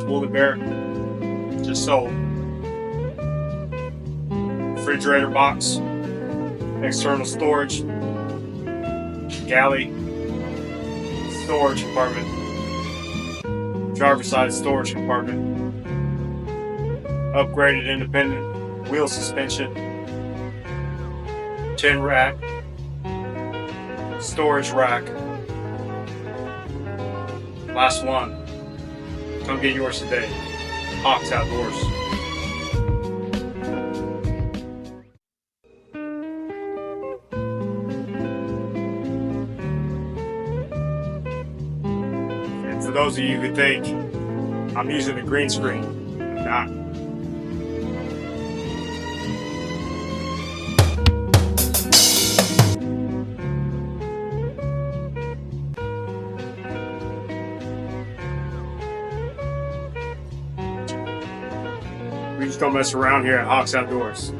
Woollybear. Just sold. Refrigerator box, external storage, galley, storage compartment, driver's side storage compartment, upgraded independent wheel suspension, tin rack, storage rack. Last one. Come get yours today. Hawks Outdoors. And for those of you who think I'm using a green screen, I'm not. We just don't mess around here at Hawks Outdoors.